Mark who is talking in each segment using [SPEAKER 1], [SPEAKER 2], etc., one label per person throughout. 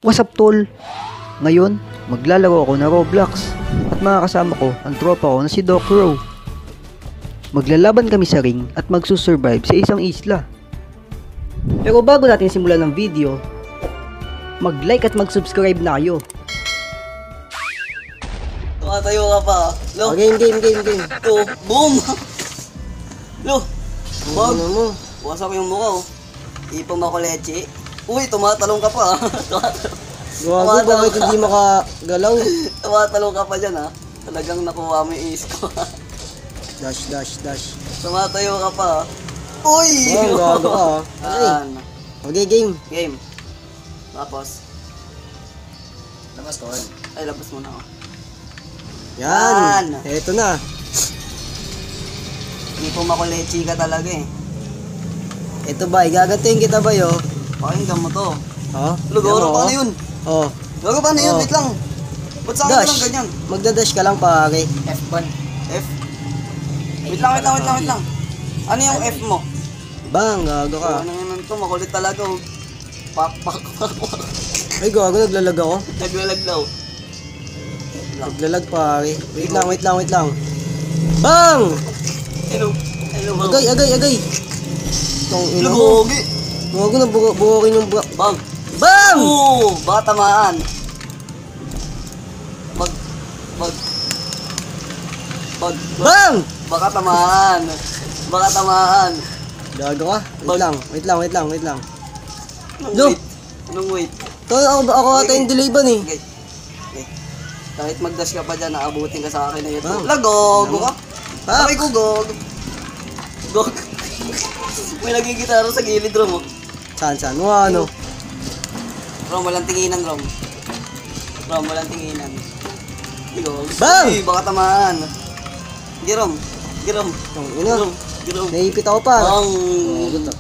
[SPEAKER 1] What's up tol? Ngayon, maglalaro ako ng Roblox at makakasama ko ang tropa ko na si Doc Row. Maglalaban kami sa ring at magsusurvive sa isang isla. Pero bago natin simulan ng video, mag-like at mag-subscribe na kayo.
[SPEAKER 2] Tumatayo ka pa. Lo.
[SPEAKER 1] Game.
[SPEAKER 2] To, boom! Lo. Bag.
[SPEAKER 1] Ano mo?
[SPEAKER 2] Wasak yung mukha oh. Ipang makuleche. Uy, tumatalong ka pa.
[SPEAKER 1] Gago, bakit hindi makagalaw?
[SPEAKER 2] Tumatalong ka pa dyan ha. Talagang nakuha mo yung ace ko.
[SPEAKER 1] Dash.
[SPEAKER 2] Tumatayo ka pa. Uy!
[SPEAKER 1] Oh, gago ka ha.
[SPEAKER 2] Ayan.
[SPEAKER 1] Okay, game.
[SPEAKER 2] Game. Tapos.
[SPEAKER 3] Labas ko.
[SPEAKER 2] Ay, labas mo na ako.
[SPEAKER 1] Yan. Eto na.
[SPEAKER 2] Ipang makuleche ka talaga eh.
[SPEAKER 1] Eto ba, igagantuin kita ba yo?
[SPEAKER 2] Pakinggan mo to.
[SPEAKER 1] Ha?
[SPEAKER 2] Lugoro, paano yun?
[SPEAKER 1] Oh.
[SPEAKER 2] Gago, paano yun?
[SPEAKER 1] Oh.
[SPEAKER 2] Wait lang. Ba't sa akin
[SPEAKER 1] Dash.
[SPEAKER 2] lang ganyan?
[SPEAKER 1] Magdadash ka lang pare.
[SPEAKER 3] F1.
[SPEAKER 2] F? Wait lang. Ano yung F mo?
[SPEAKER 1] Bang, gago ka.
[SPEAKER 2] Ano yun to? Makulit talaga oh. Pak.
[SPEAKER 1] Ay gago, naglalag ako.
[SPEAKER 2] Naglalag daw.
[SPEAKER 1] Naglalag pare. Wait lang. Bang!
[SPEAKER 2] Hello bro.
[SPEAKER 1] Agay. Tong ina mo.
[SPEAKER 2] Lugogi.
[SPEAKER 1] Gago na buhokin yung
[SPEAKER 2] Bang.
[SPEAKER 1] Bang!
[SPEAKER 2] Oo! Baka tamaan.
[SPEAKER 1] Bang!
[SPEAKER 2] Baka tamaan.
[SPEAKER 1] Gago ka. Wait lang.
[SPEAKER 2] Anong
[SPEAKER 1] Lo.
[SPEAKER 2] wait? Anong wait?
[SPEAKER 1] To ako ata yung delay ban eh.
[SPEAKER 2] Okay. Kahit mag-dash ka pa dyan, naabutin ka sa akin na ito.
[SPEAKER 1] Bang.
[SPEAKER 2] Lagogo ka.
[SPEAKER 1] Pak.
[SPEAKER 2] Ay ko gog. May nagigitara sa gilid rom oh.
[SPEAKER 1] Saan? Ano?
[SPEAKER 2] Rom, walang tinginan, Rom. Walang tinginan. Ligo.
[SPEAKER 1] Bang!
[SPEAKER 2] Uy, baka tamaan. Girom.
[SPEAKER 1] Tong ina.
[SPEAKER 2] Girom.
[SPEAKER 1] Naipit ako pa.
[SPEAKER 2] Bang!
[SPEAKER 1] Gago.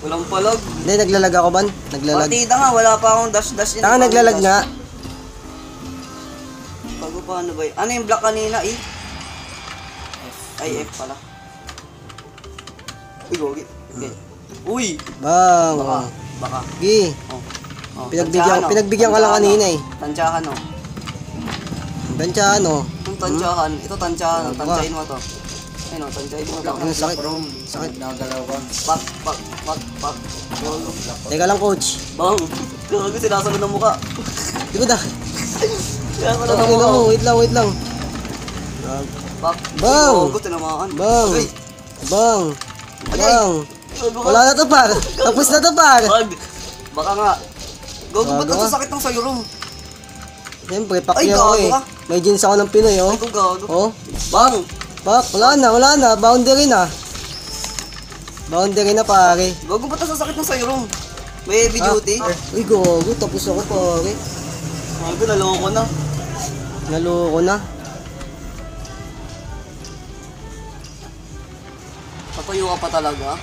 [SPEAKER 2] Walang palag.
[SPEAKER 1] Hindi, naglalag ako ban? Naglalag.
[SPEAKER 2] Partida nga, wala pa akong dash.
[SPEAKER 1] Taka naglalag nga.
[SPEAKER 2] Bago pa ano ba yun? Ano yung black kanina, eh? Ay, F pala. Uy, gogi. Okay. Uy!
[SPEAKER 1] Bang.
[SPEAKER 2] Baka.
[SPEAKER 1] Gi.
[SPEAKER 2] Oh,
[SPEAKER 1] Pinagbigyan ka lang kanina eh.
[SPEAKER 2] Tansyahan, oh.
[SPEAKER 1] Bantya ano?
[SPEAKER 2] Yung tansyahan, ito tansyahan,
[SPEAKER 1] Baka.
[SPEAKER 2] tansyahin mo to. Ayun o, tansyahin mo to.
[SPEAKER 1] Ang sakit.
[SPEAKER 3] Sakit. Nakagalaw ko.
[SPEAKER 2] Pak.
[SPEAKER 1] Teka lang coach.
[SPEAKER 2] Bang! Gago, sinasagot ng mukha.
[SPEAKER 1] Di ba da?
[SPEAKER 2] Sinasagot ng
[SPEAKER 1] Tangina
[SPEAKER 2] mukha.
[SPEAKER 1] mo, wait lang.
[SPEAKER 2] Pak.
[SPEAKER 1] Bang!
[SPEAKER 2] Gago, tinamaan.
[SPEAKER 1] Bang!
[SPEAKER 2] Ay!
[SPEAKER 1] Bang!
[SPEAKER 2] Agay!
[SPEAKER 1] Bang!
[SPEAKER 2] Gago ka.
[SPEAKER 1] Wala na to par. Tapos na to par.
[SPEAKER 2] Bag! Baka nga. Gago, ba't
[SPEAKER 1] Gago
[SPEAKER 2] ang
[SPEAKER 1] ka.
[SPEAKER 2] sasakit ng sayo rom?
[SPEAKER 1] Siyempre,
[SPEAKER 2] Ay,
[SPEAKER 1] pakya ako
[SPEAKER 2] gago
[SPEAKER 1] eh.
[SPEAKER 2] ka.
[SPEAKER 1] May jeans ako ng Pinoy oh.
[SPEAKER 2] Ay, kung gago.
[SPEAKER 1] Oh,
[SPEAKER 2] Bang!
[SPEAKER 1] pak, wala na. Boundary na. Boundary na pare.
[SPEAKER 2] Gago, ba't ang sasakit ng sayo rom? May heavy duty?
[SPEAKER 1] Uy, gago. Tapos ako pare.
[SPEAKER 2] Gago, naloko na.
[SPEAKER 1] Naloko na.
[SPEAKER 2] Patayo ka pa talaga?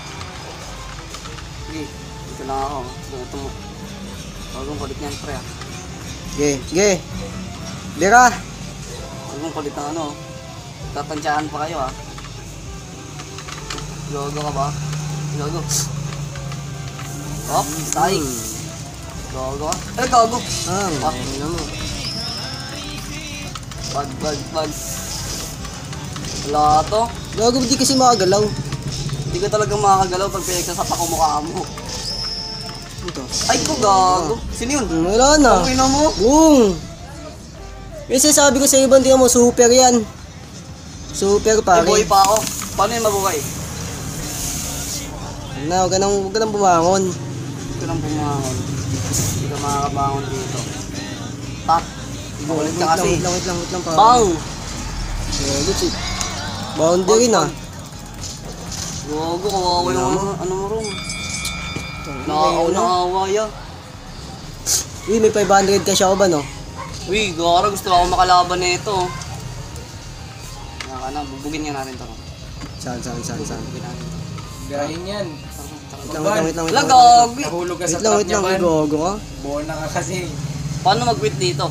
[SPEAKER 2] Sige, dito lang ako. Ito mo. Bagong kulit niyan, pre ah.
[SPEAKER 1] Ge. Dira.
[SPEAKER 2] Bagong kulit ng ano. Tatansyaan pa kayo ah. Gago ka ba? Gago. Hop, strike. Gago ka. Eh, gago.
[SPEAKER 1] Ah, ano mo.
[SPEAKER 2] Bag. Wala to.
[SPEAKER 1] Gago, di kasi makagalaw.
[SPEAKER 2] Hindi ka talagang makakagalaw pag pinagsasapak ko mukha mo.
[SPEAKER 1] Ito.
[SPEAKER 2] Ay, ko gago. Sino yun?
[SPEAKER 1] Wala na.
[SPEAKER 2] Ang ina mo.
[SPEAKER 1] Boom! Kasi sabi ko sa ibang tingnan mo, super yan. Super
[SPEAKER 2] Ay,
[SPEAKER 1] pare.
[SPEAKER 2] boy pa ako. Paano yung mabuhay?
[SPEAKER 1] Na, huwag ka nang bumangon.
[SPEAKER 2] Hindi ko nang bumangon. Hindi ka makakabangon dito. Tak. Makulit ka kasi.
[SPEAKER 1] Wait lang pare.
[SPEAKER 2] Bang!
[SPEAKER 1] Legit. Boundary na.
[SPEAKER 2] Gogo, kawawa yung ano mo ron. Nakakawa ya.
[SPEAKER 1] Uy, may 500 cash ako ba no?
[SPEAKER 2] Uy, gara, gusto ako makalaban na ito. Naka na, bubugin nga natin to.
[SPEAKER 1] Saan?
[SPEAKER 2] Bubugin natin to.
[SPEAKER 3] Gahin yan.
[SPEAKER 1] Wait lang.
[SPEAKER 2] Lagagi!
[SPEAKER 3] Nahulog ka sa
[SPEAKER 1] Wait lang, gago ka.
[SPEAKER 3] Buo na ka kasi.
[SPEAKER 2] Paano mag-quit dito?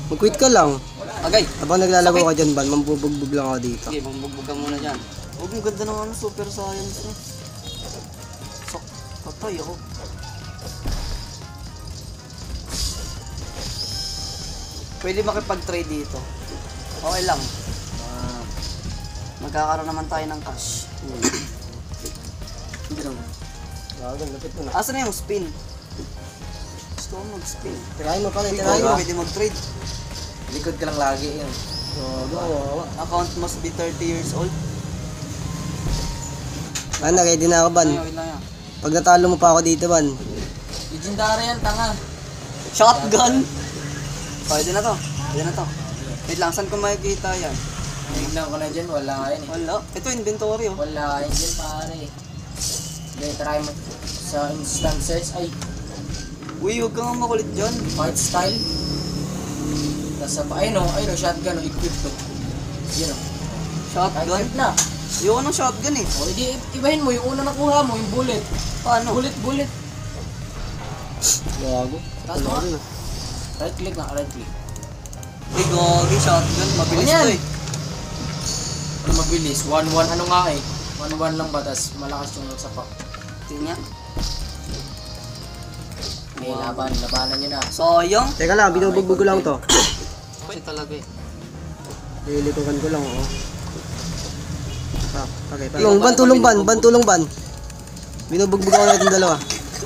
[SPEAKER 1] Mag-quit ka lang.
[SPEAKER 2] Agay!
[SPEAKER 1] Habang naglalago ka dyan, ban, mambubugbog lang ako dito.
[SPEAKER 2] Sige, mambugbog ka muna dyan. Huwag ang ganda ng ano, super science na. Patay ako. Pwede makipag-trade dito. Okay lang. Magkakaroon naman tayo ng cash.
[SPEAKER 1] Gago, lapit mo na.
[SPEAKER 2] Asa na yung spin? Gusto ko mag-spin.
[SPEAKER 1] Tirahin mo pala,
[SPEAKER 2] Uy,
[SPEAKER 1] tirahin mo.
[SPEAKER 2] pwede mag-trade.
[SPEAKER 3] Likod ka lang lagi yun.
[SPEAKER 1] Gago,
[SPEAKER 2] Account must be 30 years old.
[SPEAKER 1] Ano, ready na ako, Ban.
[SPEAKER 2] Ay, wait lang yan.
[SPEAKER 1] Pag natalo mo pa ako dito, Ban.
[SPEAKER 3] Legendary yan, tanga.
[SPEAKER 2] Shotgun! Pwede na to. Pwede na to. Wait lang, saan ko makikita yan?
[SPEAKER 3] Tignan ko na dyan, wala yan eh.
[SPEAKER 2] Wala. Ito, inventory oh.
[SPEAKER 3] Wala yan dyan, pare. Hindi, try mo sa instant search. Ay,
[SPEAKER 2] Uy, huwag kang makulit dyan.
[SPEAKER 3] fight style. Nasa pa, ayun o, shotgun o, equip to. Yun o.
[SPEAKER 2] Shotgun?
[SPEAKER 3] Equip na.
[SPEAKER 2] Ayoko ng shotgun eh.
[SPEAKER 3] O, hindi, ibahin mo, yung una nakuha mo, yung bullet.
[SPEAKER 2] Paano?
[SPEAKER 3] Bullet.
[SPEAKER 1] Gago.
[SPEAKER 3] Taas mo nga. Right click nga, right click.
[SPEAKER 2] Uy, gogi, shotgun. Mabilis
[SPEAKER 3] Ano yan?
[SPEAKER 2] to eh.
[SPEAKER 3] Ano mabilis? 1-1 ano nga eh. 1-1 lang ba, tas malakas yung sapak.
[SPEAKER 2] Tingnan.
[SPEAKER 3] Okay, labanan nyo na.
[SPEAKER 2] Sayang.
[SPEAKER 1] Teka lang, binubugbog ko lang to.
[SPEAKER 2] Kasi talaga eh.
[SPEAKER 1] Lilitukan ko lang, oo. Okay, tulong ban. Binubugbog ako natin dalawa.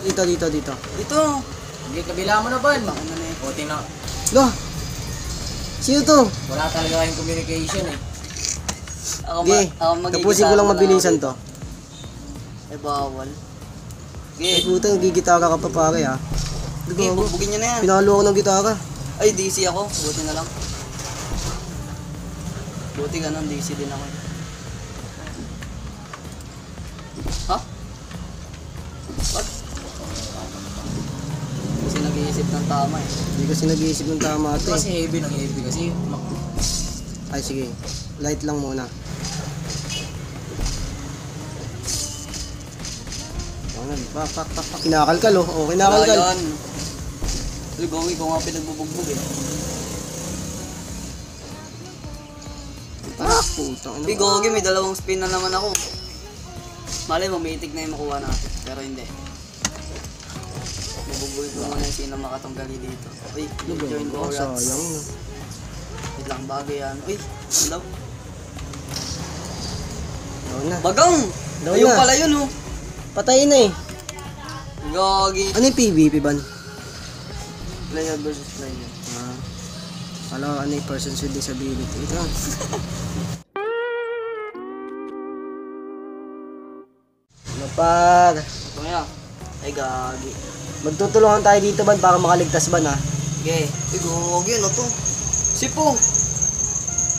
[SPEAKER 1] Dito.
[SPEAKER 2] Dito.
[SPEAKER 3] Hindi, kabila mo na ba?
[SPEAKER 2] Ano na eh.
[SPEAKER 3] O, tingnan.
[SPEAKER 1] Lo! Sino to?
[SPEAKER 3] Wala talaga kayong communication eh.
[SPEAKER 1] Okay, tapusin ko lang mabilisan to.
[SPEAKER 2] Ay, bawal.
[SPEAKER 1] Ay,
[SPEAKER 2] Okay.
[SPEAKER 1] puta, nagigitara ka pa pare, ha.
[SPEAKER 2] Okay,
[SPEAKER 1] Gago.
[SPEAKER 2] bugbugin nyo na yan.
[SPEAKER 1] Pinalo ako ng gitara.
[SPEAKER 2] Ay, DC ako. Buti na lang. Buti ganun, DC din ako. Ha? What? Kasi nag-iisip ng tama eh.
[SPEAKER 1] Hindi kasi nag-iisip ng tama ito,
[SPEAKER 3] Kasi
[SPEAKER 1] eh.
[SPEAKER 3] heavy ng heavy kasi.
[SPEAKER 1] Ay, sige. Light lang muna. Pak. Kinakalkal, oh. Oh, kinakalkal.
[SPEAKER 2] Wala yan. Uy, gawin ko nga pinagbubugbog eh.
[SPEAKER 1] Ah, puta.
[SPEAKER 2] Uy, Gogi, may dalawang spin na naman ako. Malay mo, may itig na yung makuha natin. Pero hindi. Bubugbog ko muna yung sino makatunggali dito. Uy, join ko rats.
[SPEAKER 1] Sayang.
[SPEAKER 2] Wait lang, bagay yan. Uy, hello?
[SPEAKER 1] Doon na.
[SPEAKER 2] Bagang!
[SPEAKER 1] Daw
[SPEAKER 2] Ayun
[SPEAKER 1] na.
[SPEAKER 2] pala yun oh.
[SPEAKER 1] Patayin na, eh.
[SPEAKER 2] Gogi.
[SPEAKER 1] Ano yung PvP, ban?
[SPEAKER 2] Player versus player.
[SPEAKER 1] Ah. Alam ko, ano yung persons with disability. Ito. Napag.
[SPEAKER 2] Ito nga. Ay, gagi.
[SPEAKER 1] Magtutulungan tayo dito, ban, para makaligtas, ban, ha.
[SPEAKER 2] Okay. Uy, Gogi, ano to? Sipo!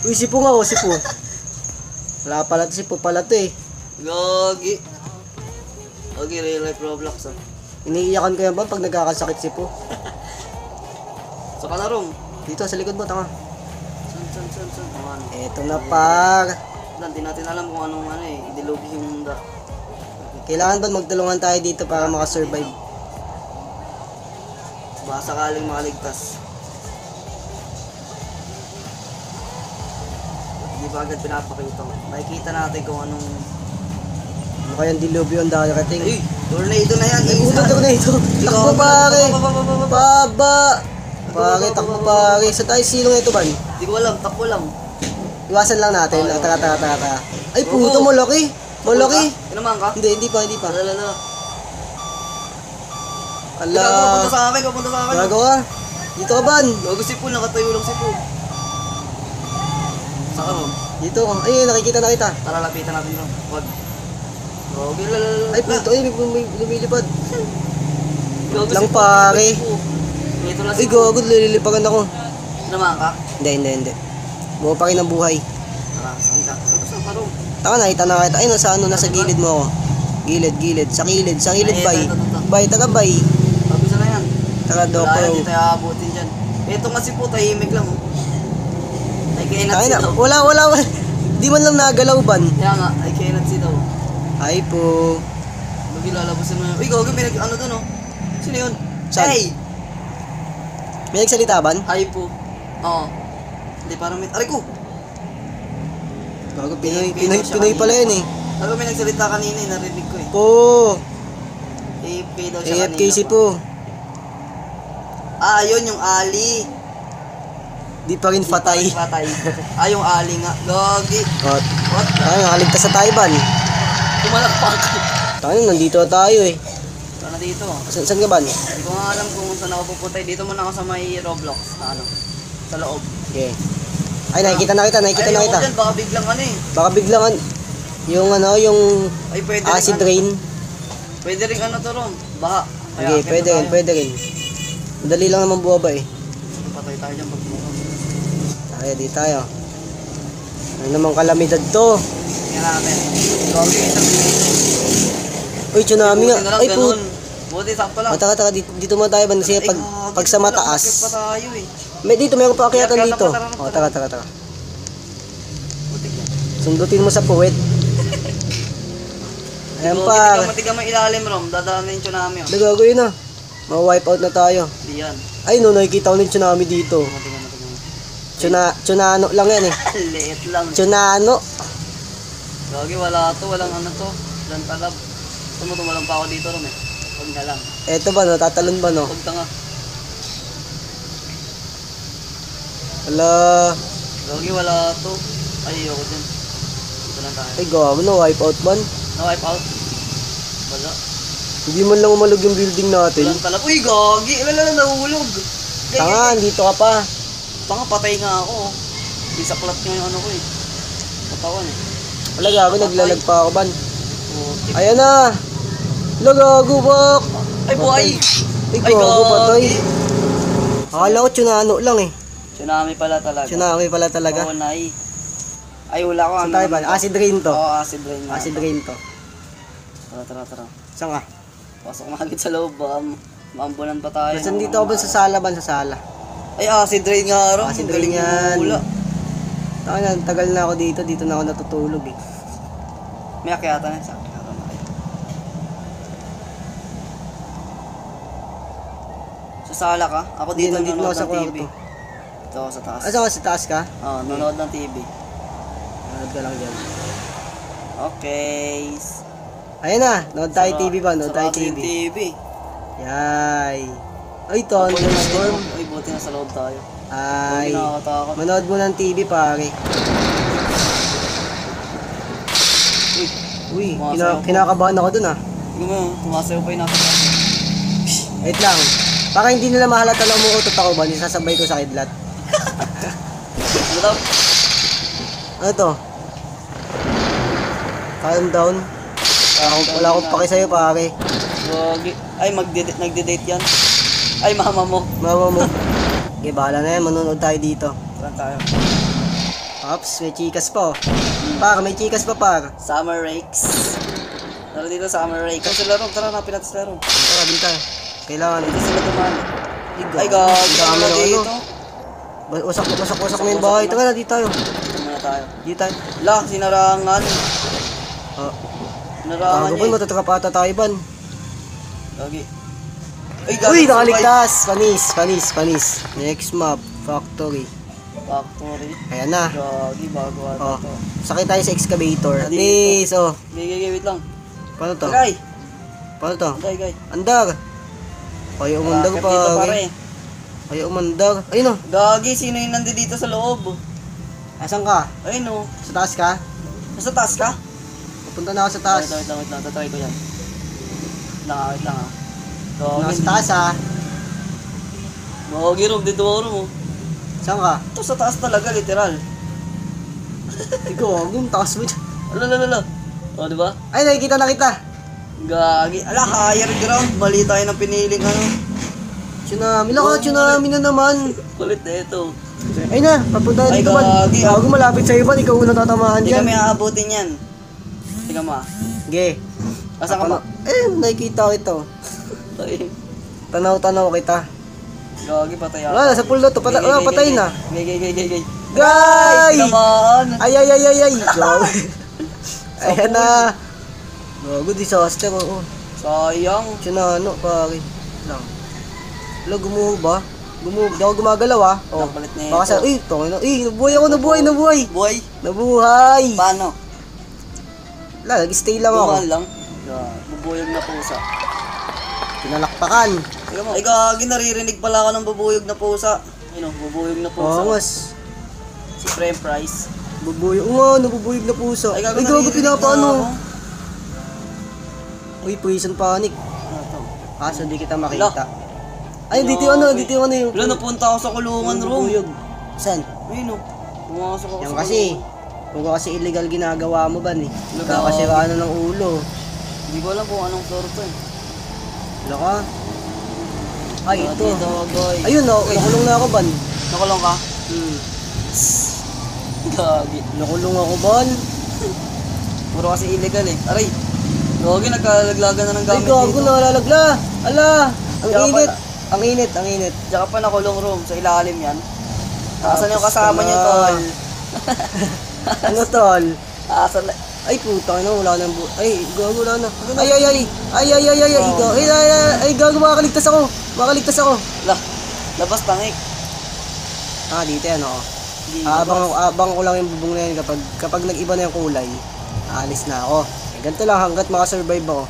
[SPEAKER 1] Uy, sipo nga, oh, sipo. Wala pala to, sipo pala to, eh.
[SPEAKER 2] Gogi. Okay, real life Roblox ah.
[SPEAKER 1] Iniiyakan ko yan, ban, pag nagkakasakit sipo.
[SPEAKER 2] Sa kalarong.
[SPEAKER 1] Dito, sa likod mo, tanga.
[SPEAKER 2] San. Ano?
[SPEAKER 1] Eto na, pag.
[SPEAKER 2] Hindi natin alam kung anong ano eh. Idilog yung mundo.
[SPEAKER 1] Kailangan ba magtulungan tayo dito para makasurvive?
[SPEAKER 2] Baka sakaling makaligtas. Hindi ba agad pinapakita ko? Makikita natin kung anong...
[SPEAKER 1] Ano kayang dilubyo ang darating?
[SPEAKER 2] Ay! Tornado na yan!
[SPEAKER 1] Ay, puto na ito! Takbo, pare! Baba! Pare, takbo, pare. Sa tayo silong ito, ban?
[SPEAKER 2] Hindi ko alam, takbo lang.
[SPEAKER 1] Iwasan lang natin.
[SPEAKER 2] Okay.
[SPEAKER 1] Tara. Ay, puto, malaki! Malaki!
[SPEAKER 2] Tinamaan ka?
[SPEAKER 1] Hindi pa.
[SPEAKER 2] Lala.
[SPEAKER 1] Ala!
[SPEAKER 2] Papunta sa akin.
[SPEAKER 1] Gago ka! Dito ka, ban!
[SPEAKER 2] Gago si Paul, nakatayo lang si Paul. Saka mo?
[SPEAKER 1] Dito ka. Ay, nakikita na kita.
[SPEAKER 2] Tara, lapitan natin lang. Wag. Gago, lala.
[SPEAKER 1] Ay, puto, ay, may lumilipad.
[SPEAKER 2] Gago
[SPEAKER 1] Lang,
[SPEAKER 2] si Paul,
[SPEAKER 1] pare.
[SPEAKER 2] si Paul. Ito lang
[SPEAKER 1] Ay,
[SPEAKER 2] si Paul.
[SPEAKER 1] gago, lililipagan ako.
[SPEAKER 2] Tinamaan ka?
[SPEAKER 1] Hindi. Buo pa rin ang buhay.
[SPEAKER 2] Tara, saan ka? Saan ka rin?
[SPEAKER 1] Taka, nakita. Ay, nasa gilid mo ako. Gilid. Sa kilid,
[SPEAKER 2] Ay,
[SPEAKER 1] bay.
[SPEAKER 2] ito.
[SPEAKER 1] Bay, taga bay.
[SPEAKER 2] Sabi na yan.
[SPEAKER 1] Taga
[SPEAKER 2] Wala
[SPEAKER 1] doko.
[SPEAKER 2] yan, di tayo aabutin dyan. Ito nga si po, tahimik lang oh. I cannot
[SPEAKER 1] Ay
[SPEAKER 2] see
[SPEAKER 1] na,
[SPEAKER 2] daw.
[SPEAKER 1] wala. Di man lang nagalaw ban.
[SPEAKER 2] Kaya nga, I cannot see daw.
[SPEAKER 1] Ay po.
[SPEAKER 2] Bagi lalabasin mo yun. Uy, gawagin, may ano doon oh. Sino yun?
[SPEAKER 1] Saan?
[SPEAKER 2] Hey!
[SPEAKER 1] May nagsalita ban?
[SPEAKER 2] Hi po. Oo. Hindi, parang may... Aray ko!
[SPEAKER 1] Gago, Pinoy pala yun eh.
[SPEAKER 2] Sabi may nagsalita kanina eh, narinig ko eh.
[SPEAKER 1] Po.
[SPEAKER 2] AFK daw siya
[SPEAKER 1] AFKC
[SPEAKER 2] kanina.
[SPEAKER 1] po.
[SPEAKER 2] Ah, ayun yung Ali.
[SPEAKER 4] Di pa rin patay.
[SPEAKER 2] Patay. Yung ali nga. Gagi.
[SPEAKER 4] What?
[SPEAKER 2] What?
[SPEAKER 4] Ay, nakaligtas sa Taiwan.
[SPEAKER 2] Pumalakpak.
[SPEAKER 4] Tayo, nandito na tayo eh.
[SPEAKER 2] Ito na dito.
[SPEAKER 4] Saan ka ba?
[SPEAKER 2] Hindi ko nga alam kung saan ako pupunta. Dito muna ako sa may Roblox. Na ano? Sa loob.
[SPEAKER 4] Okay. Ay, nakikita na kita.
[SPEAKER 2] Ay, ako dyan. Baka biglang ano eh.
[SPEAKER 4] Baka biglang yung
[SPEAKER 2] Ay, pwede
[SPEAKER 4] acid
[SPEAKER 2] rin,
[SPEAKER 4] rain.
[SPEAKER 2] Pwede rin ano to ron. Baha.
[SPEAKER 4] Okay, pwede rin. Madali lang naman buwaba eh.
[SPEAKER 2] Patay tayo dyan pag bumuha.
[SPEAKER 4] Tayo, di tayo. Ano namang kalamidad to?
[SPEAKER 2] Tingnan namin. Gagi, isang
[SPEAKER 4] Uy, tsunami nga.
[SPEAKER 2] Buti na lang
[SPEAKER 4] Ay,
[SPEAKER 2] ganun. Buti, sakto lang.
[SPEAKER 4] Taka, dito mo tayo ba? Kasi
[SPEAKER 2] Ay,
[SPEAKER 4] pag sa
[SPEAKER 2] gagi,
[SPEAKER 4] mataas.
[SPEAKER 2] malakit pa tayo eh.
[SPEAKER 4] Dito, meron pa akyatan
[SPEAKER 2] Tara,
[SPEAKER 4] dito.
[SPEAKER 2] tara.
[SPEAKER 4] O, taka.
[SPEAKER 2] Buti yan.
[SPEAKER 4] Sundutin mo sa puwet. Ayan pa.
[SPEAKER 2] Matiga mo ilalim, Rom. Dadaan na yung tsunami. Oh.
[SPEAKER 4] Nagago yun na. Ma-wipe out na tayo.
[SPEAKER 2] Hindi yan.
[SPEAKER 4] Ay, no, nakikita ko na yung tsunami dito.
[SPEAKER 2] Matiga.
[SPEAKER 4] Tsunano lang yan eh.
[SPEAKER 2] Liit lang.
[SPEAKER 4] Tsunano.
[SPEAKER 2] Gagi, wala to. Walang ano to. Walang talab. Tumutumalang pa ako dito, Rom eh. Huwag na lang.
[SPEAKER 4] Eto ba, no? Tatalon ba, no?
[SPEAKER 2] Huwag tanga.
[SPEAKER 4] Wala.
[SPEAKER 2] Gagi, wala to. Ay, ayoko dyan. Dito lang tayo.
[SPEAKER 4] Ay, gawa no, wipe out man.
[SPEAKER 2] Na-wipe out. Wala.
[SPEAKER 4] Hindi man lang umalog yung building natin.
[SPEAKER 2] Walang talab. Uy, gagi! Wala, nahulog.
[SPEAKER 4] Tanga, dito ka pa.
[SPEAKER 2] Tanga, patay nga ako. Di sa plat nga yung ano ko eh. Katawan eh.
[SPEAKER 4] Wala gago, naglalag pa ako ban.
[SPEAKER 2] Putik.
[SPEAKER 4] Ayan na. Wala gago, bak.
[SPEAKER 2] Ay, buhay!
[SPEAKER 4] Ay, gago, patay. Akala ko tsunano lang eh.
[SPEAKER 2] Tsunami pala talaga.
[SPEAKER 4] Tsunami pala talaga.
[SPEAKER 2] Oo, nai. Ay, wala ko.
[SPEAKER 4] Saan tayo ba? Acid rain to.
[SPEAKER 2] Oo, acid rain nga.
[SPEAKER 4] Acid rain to.
[SPEAKER 2] Tara.
[SPEAKER 4] Saan ka?
[SPEAKER 2] Pasok na agad sa loob. Baka maambunan pa tayo.
[SPEAKER 4] Saan dito ako ba sa sala ban? Sa sala.
[SPEAKER 2] Ay, acid rain nga rin.
[SPEAKER 4] Acid rain yan.
[SPEAKER 2] Wala.
[SPEAKER 4] Tagal na ako dito. Dito na ako natutulog eh.
[SPEAKER 2] May akyata na. Sa akyata na kayo. Sa sala ka? Ako dito
[SPEAKER 4] Nandito na ako
[SPEAKER 2] nanonood
[SPEAKER 4] sa
[SPEAKER 2] ng TV.
[SPEAKER 4] kwarto.
[SPEAKER 2] Dito ako sa taas.
[SPEAKER 4] Saan ka? Sa taas ka?
[SPEAKER 2] Oo, nanonood ng TV.
[SPEAKER 4] Nanood ka lang dyan.
[SPEAKER 2] Okay.
[SPEAKER 4] Ayan na. Nood tayo TV ba? Nood tayo
[SPEAKER 2] Sarado yung
[SPEAKER 4] TV.
[SPEAKER 2] TV.
[SPEAKER 4] Yay. Ay, thunderstorm.
[SPEAKER 2] Ay, buti na sa loob tayo.
[SPEAKER 4] Ay.
[SPEAKER 2] Ay, nakakatakot.
[SPEAKER 4] Manood mo ng TV, pare. Uy,
[SPEAKER 2] Sumasayaw po.
[SPEAKER 4] kinakabahan ako dun ah.
[SPEAKER 2] Tingnan mo, tumasayaw pa yung nasa taas.
[SPEAKER 4] Wait lang. Para hindi nila mahalata na umuutot ako ba, nisasabay ko sa kidlat.
[SPEAKER 2] Ano daw?
[SPEAKER 4] Ano to? Calm down. Wala akong paki sa'yo, pare.
[SPEAKER 2] Gagi. Ay, nagde-date yan. Ay, mama mo.
[SPEAKER 4] Mama mo. Okay, bahala na yan. Manonood tayo dito.
[SPEAKER 2] Tara tayo.
[SPEAKER 4] Ops, may chikas pa oh. Par, may chikas pa par.
[SPEAKER 2] Summer Rakes. Tara dito, Summer Rakes. Tara sila ron. Tara, napin natin sila ron.
[SPEAKER 4] Tara, din tayo. Kailangan.
[SPEAKER 2] Dito sila dumaan. Ay,
[SPEAKER 4] Ang
[SPEAKER 2] gagi.
[SPEAKER 4] dami
[SPEAKER 2] Ano
[SPEAKER 4] ng
[SPEAKER 2] dito?
[SPEAKER 4] Wasak na yung bahay. Tara na, dito tayo.
[SPEAKER 2] Dito muna tayo.
[SPEAKER 4] Dito tayo.
[SPEAKER 2] La, sinarangan.
[SPEAKER 4] Oh,
[SPEAKER 2] Sinarangan
[SPEAKER 4] bago
[SPEAKER 2] niya
[SPEAKER 4] ba, matatrapa ata tayo ban.
[SPEAKER 2] Gagi. Ay,
[SPEAKER 4] Uy, nakaligtas! Panis. Next map, factory.
[SPEAKER 2] Factory.
[SPEAKER 4] Ayan na.
[SPEAKER 2] Gagi, bago
[SPEAKER 4] Oh,
[SPEAKER 2] ata to.
[SPEAKER 4] sakay tayo sa excavator. At
[SPEAKER 2] Dito.
[SPEAKER 4] least, oh.
[SPEAKER 2] Gigi, wait lang.
[SPEAKER 4] Paano to?
[SPEAKER 2] Gay!
[SPEAKER 4] Paano to?
[SPEAKER 2] Gay.
[SPEAKER 4] Andar! Ayaw umandar
[SPEAKER 2] Akit dito,
[SPEAKER 4] pa.
[SPEAKER 2] pare.
[SPEAKER 4] Ayaw umandar. Ayun oh.
[SPEAKER 2] Gagi, sino yung nandito sa loob?
[SPEAKER 4] Asan ka?
[SPEAKER 2] Ayun o.
[SPEAKER 4] Sa taas ka?
[SPEAKER 2] Nasa taas ka?
[SPEAKER 4] Pupunta na ako sa taas.
[SPEAKER 2] Wait lang. Tatry ko yan. Wait lang ah.
[SPEAKER 4] Nasa taas ha.
[SPEAKER 2] Gagi, Rob. Dito mo.
[SPEAKER 4] Saan ka?
[SPEAKER 2] Ito sa taas talaga, literal.
[SPEAKER 4] Ikaw, ang taas mo dyan.
[SPEAKER 2] Ala. O, di ba?
[SPEAKER 4] Ay, nakikita na kita.
[SPEAKER 2] Gagi. Ala, higher ground. Mali tayo ng piniling ano.
[SPEAKER 4] Tsunami. Laka, tsunami na naman.
[SPEAKER 2] Kulit na ito.
[SPEAKER 4] Ay na, papunta na
[SPEAKER 2] Ay,
[SPEAKER 4] dito man.
[SPEAKER 2] gagi.
[SPEAKER 4] Bago malapit sa iban, ikaw unang tatamaan
[SPEAKER 2] Hindi
[SPEAKER 4] dyan.
[SPEAKER 2] kami aabutin yan. Tingnan mo ah.
[SPEAKER 4] Ge.
[SPEAKER 2] Asan ka ba?
[SPEAKER 4] Nakikita kita.
[SPEAKER 2] Ay,
[SPEAKER 4] Tanaw-tanaw kita.
[SPEAKER 2] Gagi, patay ako.
[SPEAKER 4] Wala, sa pool na to. Patay na.
[SPEAKER 2] Gay.
[SPEAKER 4] Guy!
[SPEAKER 2] Tinamaan.
[SPEAKER 4] Ay. Gago. Ayan na. Gago, disaster. Oo.
[SPEAKER 2] Sayang.
[SPEAKER 4] Tsunano, pare. Lang. Wala, gumuho ba? Gumuho. Di ako gumagalaw ah. Oh.
[SPEAKER 2] Napalit na
[SPEAKER 4] Baka sa,
[SPEAKER 2] ito.
[SPEAKER 4] nabuhay ako, nabuhay.
[SPEAKER 2] Boy,
[SPEAKER 4] Nabuhay.
[SPEAKER 2] paano?
[SPEAKER 4] Wala, nag-stay lang ako.
[SPEAKER 2] Dumaan lang. Bubuyog na pusa.
[SPEAKER 4] Pinalakpakan.
[SPEAKER 2] Tingnan mo. Ay, gagi, naririnig pala ako ng bubuyog na pusa. Ano, bubuyog na po
[SPEAKER 4] Angas.
[SPEAKER 2] si Frame Price.
[SPEAKER 4] Bubuyog. Oo nga, nabubuyog na puso. Ay, gago pinapaano. Uy, poison panic.
[SPEAKER 2] Ano to?
[SPEAKER 4] Kaso di kita makita. Ay, dito yung ano yung...
[SPEAKER 2] Wala, napunta ako sa kulungan, Rom.
[SPEAKER 4] Bubuyog. Saan?
[SPEAKER 2] Ayun, no. Pumasok ako
[SPEAKER 4] Yan
[SPEAKER 2] sa
[SPEAKER 4] kasi.
[SPEAKER 2] kulungan.
[SPEAKER 4] Kung kasi illegal ginagawa mo ba eh.
[SPEAKER 2] Illegal.
[SPEAKER 4] Kakasiraan na ng ulo.
[SPEAKER 2] Hindi ko alam kung anong floor to eh.
[SPEAKER 4] Wala ka. Ay, ito.
[SPEAKER 2] Dito, boy.
[SPEAKER 4] Ayun, nakulong na ako, ban.
[SPEAKER 2] Nakulong ka?
[SPEAKER 4] Hmm.
[SPEAKER 2] Gagi.
[SPEAKER 4] Nakulong ako, ban.
[SPEAKER 2] Puro kasi illegal eh. Aray. Gagi, nagkalaglagan na ng
[SPEAKER 4] Ay,
[SPEAKER 2] gamit
[SPEAKER 4] gago
[SPEAKER 2] dito.
[SPEAKER 4] na, lalagla. Ala, ang
[SPEAKER 2] Diyan ka
[SPEAKER 4] init.
[SPEAKER 2] pala.
[SPEAKER 4] Ang init, ang init.
[SPEAKER 2] Diyan ka pa nakulong, Rom. Sa ilalim yan. Asan yung kasama niya, tol?
[SPEAKER 4] Ano, tol?
[SPEAKER 2] Asan na?
[SPEAKER 4] Ay, puta na, wala nang ay, gago, wala na. Ay, gago, makakaligtas ako. Makakaligtas ako.
[SPEAKER 2] Labas tangik.
[SPEAKER 4] Dito yan, oo.
[SPEAKER 2] Di,
[SPEAKER 4] Abang ko lang yung bubong na yan kapag nag-iba na yung kulay. Aalis na ako. Ganito lang hanggat makasurvive ako.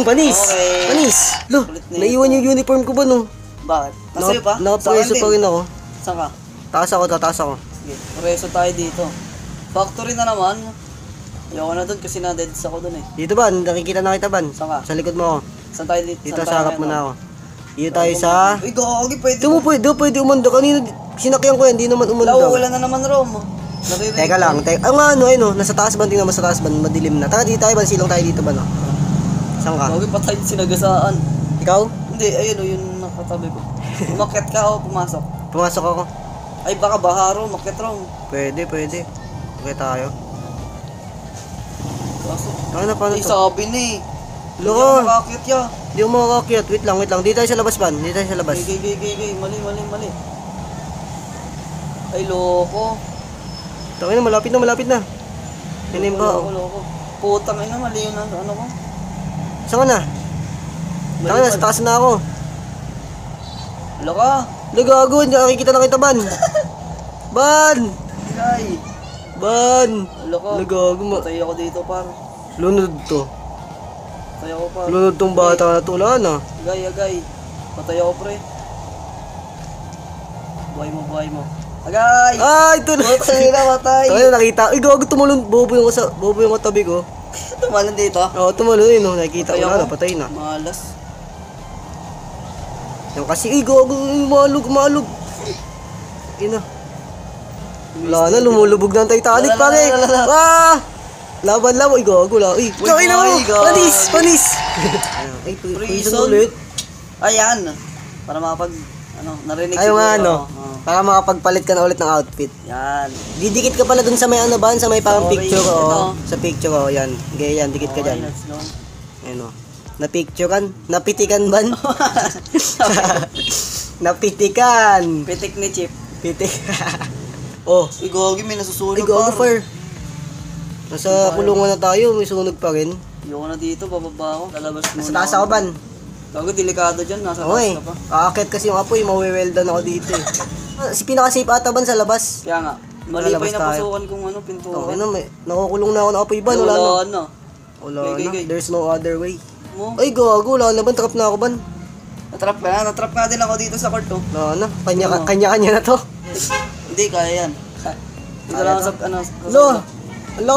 [SPEAKER 4] Panis!
[SPEAKER 2] Okay.
[SPEAKER 4] Panis! Lo,
[SPEAKER 2] Kulit na
[SPEAKER 4] naiwan yung uniform ko ba, no?
[SPEAKER 2] Bakit? Nasa'yo pa?
[SPEAKER 4] Nakapreso pa rin ako.
[SPEAKER 2] Saan ka?
[SPEAKER 4] Tataas ako.
[SPEAKER 2] Sige, preso tayo dito. Factory na naman. Ayoko na dun kasi na-deads ako dun eh.
[SPEAKER 4] Dito ba? Nakikita na kita, ban?
[SPEAKER 2] Saan ka?
[SPEAKER 4] Sa likod mo ako.
[SPEAKER 2] Saan tayo dito?
[SPEAKER 4] Dito sa harap mo na ako. Dito tayo sa...
[SPEAKER 2] Uy, gagi, pwede.
[SPEAKER 4] Dito mo pwede umanda. Kanina sinakyan ko yan, di naman umanda.
[SPEAKER 2] Wala na naman, Rom. Naririnig
[SPEAKER 4] Teka
[SPEAKER 2] ko.
[SPEAKER 4] lang, nasa taas ban, tingnan mo sa taas ban, madilim na. Tara, dito tayo ban, silong tayo dito ban, no? Saan ka?
[SPEAKER 2] Gagi, patay sinagasaan.
[SPEAKER 4] Ikaw?
[SPEAKER 2] Hindi, ayun o, yun nakatabi ko. Umakyat ka o pumasok?
[SPEAKER 4] Pumasok ako.
[SPEAKER 2] Ay, baka baharo, umakyat, Rom.
[SPEAKER 4] Pwede. Okay tayo.
[SPEAKER 2] Pasok.
[SPEAKER 4] Paano
[SPEAKER 2] Ay,
[SPEAKER 4] to?
[SPEAKER 2] sabi na eh. Hindi
[SPEAKER 4] Loko.
[SPEAKER 2] ako makakyat ya.
[SPEAKER 4] Di mo makakakyat. Wait lang. Dito tayo sa labas ban. Dito tayo sa labas.
[SPEAKER 2] Gay. Mali. Ay, loko.
[SPEAKER 4] Tayo na, malapit na. Yan yung ba?
[SPEAKER 2] Loko. Putang ina, mali yun ang ano ko.
[SPEAKER 4] Saan ka na? Tayo na, sa taas na ako.
[SPEAKER 2] Wala ka.
[SPEAKER 4] Nagago, hindi nakikita na kita ban. Ban!
[SPEAKER 2] Ay,
[SPEAKER 4] Ban!
[SPEAKER 2] wala ka.
[SPEAKER 4] Nagago,
[SPEAKER 2] Patay ako dito, par.
[SPEAKER 4] lunod to.
[SPEAKER 2] Patay ako, par.
[SPEAKER 4] Lunod tong bata na to. Wala na.
[SPEAKER 2] Agay. Patay ako, pre. Buhay mo. Agay!
[SPEAKER 4] Ay, ito na.
[SPEAKER 2] Patay na, patay.
[SPEAKER 4] Tayo na, nakita. Ay, gago, tumalon. Bobo yung katabi ko.
[SPEAKER 2] Tumalon dito.
[SPEAKER 4] Oo, tumalon yun. No? Nakikita ko
[SPEAKER 2] Patay
[SPEAKER 4] na,
[SPEAKER 2] ako.
[SPEAKER 4] patay na.
[SPEAKER 2] Malas.
[SPEAKER 4] Yung kasi, ay, gago, malug. Ina. Wala na, lumulubog na ang Titanic,
[SPEAKER 2] Wala,
[SPEAKER 4] pare.
[SPEAKER 2] wala.
[SPEAKER 4] Laban, ay, gago, ay. Kaya na mo,
[SPEAKER 2] my God.
[SPEAKER 4] panis. Ay, prison
[SPEAKER 2] Prison.
[SPEAKER 4] ulit.
[SPEAKER 2] Ayan. Para narinig
[SPEAKER 4] Ayaw nga,
[SPEAKER 2] siguro.
[SPEAKER 4] no?
[SPEAKER 2] Oo.
[SPEAKER 4] Para makapagpalit ka na ulit ng outfit.
[SPEAKER 2] Yan.
[SPEAKER 4] Didikit ka pala dun sa may ban, sa may parang
[SPEAKER 2] Sorry,
[SPEAKER 4] picture ko.
[SPEAKER 2] ito.
[SPEAKER 4] Sa picture ko, yan. Gaya yan, dikit ka
[SPEAKER 2] Okay,
[SPEAKER 4] dyan.
[SPEAKER 2] let's go.
[SPEAKER 4] Ano? Napicturean? Napitikan ban? Napitikan!
[SPEAKER 2] Pitik ni Chip.
[SPEAKER 4] Pitik. Oh,
[SPEAKER 2] Uy, Gogi, may nasusunog,
[SPEAKER 4] ay gago,
[SPEAKER 2] par.
[SPEAKER 4] fire. Nasa kulungan na tayo, may sunog pa rin.
[SPEAKER 2] Ayoko na dito, bababa ako. Lalabas muna.
[SPEAKER 4] Nasa taas ako ban.
[SPEAKER 2] Gago, delikado dyan. Nasa
[SPEAKER 4] Okay,
[SPEAKER 2] taas ka pa.
[SPEAKER 4] aakit kasi yung apoy, mawi-weldan ako dito eh. Si pinaka-safe ata ban sa labas.
[SPEAKER 2] Kaya nga, mali pa
[SPEAKER 4] Lalabas
[SPEAKER 2] yung
[SPEAKER 4] tayo.
[SPEAKER 2] napasukan kung
[SPEAKER 4] Okay
[SPEAKER 2] pintuan.
[SPEAKER 4] na, nakukulong na ako ng apoy ban, wala na.
[SPEAKER 2] Wala na.
[SPEAKER 4] Wala
[SPEAKER 2] Gay,
[SPEAKER 4] na,
[SPEAKER 2] gay.
[SPEAKER 4] there's no other way.
[SPEAKER 2] Mo,
[SPEAKER 4] Ay gago, wala na ban, trap na ako ban.
[SPEAKER 2] natrap nga din ako dito sa court, oh.
[SPEAKER 4] Wala na, kanya-kanya na to.
[SPEAKER 2] Hindi, kaya yan. Dito lang sa,
[SPEAKER 4] Alo!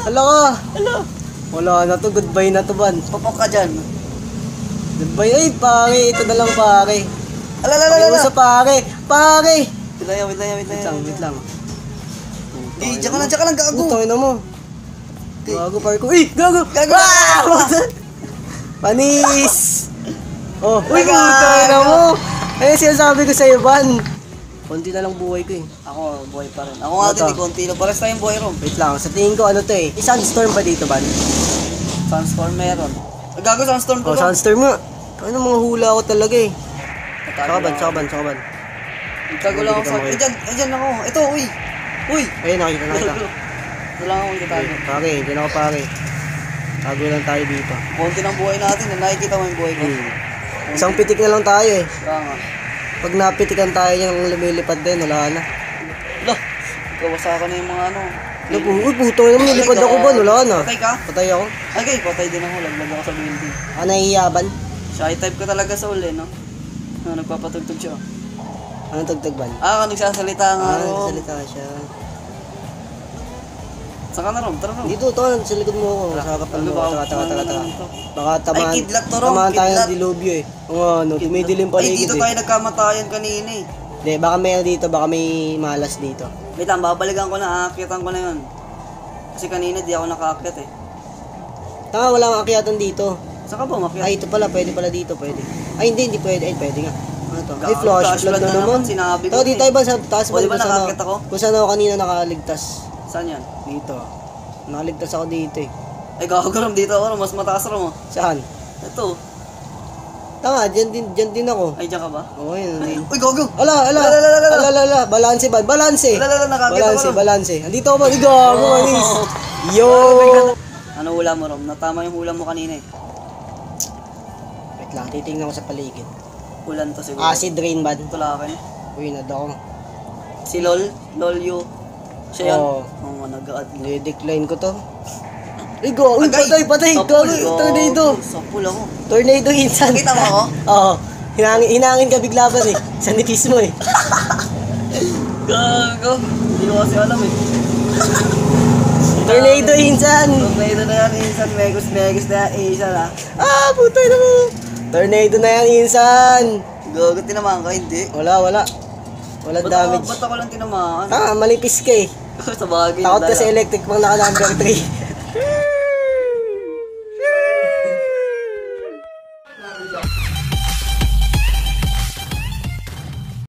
[SPEAKER 4] Hala ka! Wala na to, goodbye na to ban.
[SPEAKER 2] Papok ka dyan.
[SPEAKER 4] Goodbye, ay pare, ito na lang pare.
[SPEAKER 2] Alala.
[SPEAKER 4] Sa pare! Pare!
[SPEAKER 2] Wait lang.
[SPEAKER 4] Wait lang.
[SPEAKER 2] Di, diyan ka lang, gago.
[SPEAKER 4] Utangin na mo. Gago pare ko. Uy! Gago!
[SPEAKER 2] Gago!
[SPEAKER 4] Panis! Oh, uy,
[SPEAKER 2] Gago!
[SPEAKER 4] utangin na mo! Ayun sinasabi ko sa'yo, Ban. Konti na lang buhay ko eh.
[SPEAKER 2] Ako, buhay pa rin. Ako nga
[SPEAKER 4] Ano
[SPEAKER 2] din,
[SPEAKER 4] to?
[SPEAKER 2] di konti lang. Pares tayong buhay ron.
[SPEAKER 4] Wait lang, sa tingin ko ano to eh. Sunstorm ba dito, Ban?
[SPEAKER 2] Sunstorm meron. Gago, sunstorm ko
[SPEAKER 4] Oh,
[SPEAKER 2] to.
[SPEAKER 4] sunstorm nga. Ano mga hula ko talaga eh. Saka ban.
[SPEAKER 2] Itago lang ako sa... Dyan ako. Ito, uy.
[SPEAKER 4] Ayun, nakita.
[SPEAKER 2] Ito lang ako itatago.
[SPEAKER 4] Pare, dyan ako pare. Tago lang tayo dito.
[SPEAKER 2] Konti ng buhay natin. Nakikita mo yung buhay ko.
[SPEAKER 4] Isang pitik na lang tayo eh.
[SPEAKER 2] Kaya nga.
[SPEAKER 4] Pag napitikan tayo yung lumilipad din, wala na.
[SPEAKER 2] Lah, kawasakan na yung mga ano.
[SPEAKER 4] Uy, puto naman, nilipad ako ba? Wala na.
[SPEAKER 2] Patay ka?
[SPEAKER 4] Patay ako.
[SPEAKER 2] Okay, patay din ako. Laglag ako sa building.
[SPEAKER 4] Nahihiyaban.
[SPEAKER 2] Shy type ka talaga sa uli, no? Nagpapatugtog siya.
[SPEAKER 4] Anong tugtugban?
[SPEAKER 2] Ah, nagsasalita nga Rob.
[SPEAKER 4] Salita siya.
[SPEAKER 2] Saan ka na Rob? Tara Rob.
[SPEAKER 4] Dito, tol, sa likod mo ako. Sa harapan mo. Taka. Baka tamaan.
[SPEAKER 2] Ay, kidlat to, Rom,
[SPEAKER 4] Tamaan tayo
[SPEAKER 2] kidlat.
[SPEAKER 4] ng dilubyo eh. Oo, ano, tumidilim pala
[SPEAKER 2] Ay, dito
[SPEAKER 4] eh.
[SPEAKER 2] tayo nagkamatayan kanina eh.
[SPEAKER 4] Hindi, baka may dito, baka may malas dito.
[SPEAKER 2] Wait lang, babalikan ko na, aakyatan ko na yun. Kasi kanina di ako nakaakyat eh.
[SPEAKER 4] Tanga, wala kang akyatan dito.
[SPEAKER 2] Saan ka ba umakyat?
[SPEAKER 4] Ay, ito pala, pwede pala dito, pwede. Ay, hindi pwede. Ay, pwede nga. Ano to? Ay,
[SPEAKER 2] Gago,
[SPEAKER 4] flash
[SPEAKER 2] flash
[SPEAKER 4] flood
[SPEAKER 2] flood
[SPEAKER 4] na
[SPEAKER 2] na
[SPEAKER 4] naman.
[SPEAKER 2] naman, sinabi ko
[SPEAKER 4] Tao,
[SPEAKER 2] na
[SPEAKER 4] dito
[SPEAKER 2] eh.
[SPEAKER 4] tayo ba sa taas
[SPEAKER 2] O, di ba
[SPEAKER 4] kung saan
[SPEAKER 2] nakakita ko?
[SPEAKER 4] Kung saan ako kanina nakaligtas.
[SPEAKER 2] Saan yan?
[SPEAKER 4] Dito. Nakaligtas ako dito eh.
[SPEAKER 2] Ay, gago Rom, dito ako Rom, mas mataas Rom oh.
[SPEAKER 4] Saan?
[SPEAKER 2] Ito.
[SPEAKER 4] Tanga, dyan din ako.
[SPEAKER 2] Ay, dyan ka ba?
[SPEAKER 4] Oo, yun.
[SPEAKER 2] Ay, uy, gago!
[SPEAKER 4] Ala. Balanse ba? Balanse.
[SPEAKER 2] Nakakita ko Rom.
[SPEAKER 4] Balanse. Andito ako ba? Gago, manis. Yo!
[SPEAKER 2] Ano hula mo Rom? Natama yung hula mo kanina eh.
[SPEAKER 4] Wait lang, titingnan ko sa paligid.
[SPEAKER 2] Ulan to siguro.
[SPEAKER 4] Acid rain ba?
[SPEAKER 2] Tulakin.
[SPEAKER 4] Uy, nadako.
[SPEAKER 2] Si Lol? Lol you? Siya yan?
[SPEAKER 4] Oo.
[SPEAKER 2] Oo, nag-aad.
[SPEAKER 4] Decline ko to. Ay, go! Uy, patay! Gago, tornado!
[SPEAKER 2] Sapul ako.
[SPEAKER 4] Tornado insan.
[SPEAKER 2] Nakita mo ako?
[SPEAKER 4] Oo. Hinangin ka bigla ba eh. Sa nipis mo eh.
[SPEAKER 2] Gago. Hindi ko kasi alam eh.
[SPEAKER 4] Tornado insan!
[SPEAKER 2] Tornado na yan, insan. Megus na yan, insan ah.
[SPEAKER 4] Ah, putay na mo! Tornado na yan insan!
[SPEAKER 2] Gago, tinamaan ka, hindi.
[SPEAKER 4] Wala. Walang damage.
[SPEAKER 2] Ba't ako lang tinamaan?
[SPEAKER 4] Manipis ka eh.
[SPEAKER 2] Sa bagay.
[SPEAKER 4] Takot ka sa electric pang naka number 3.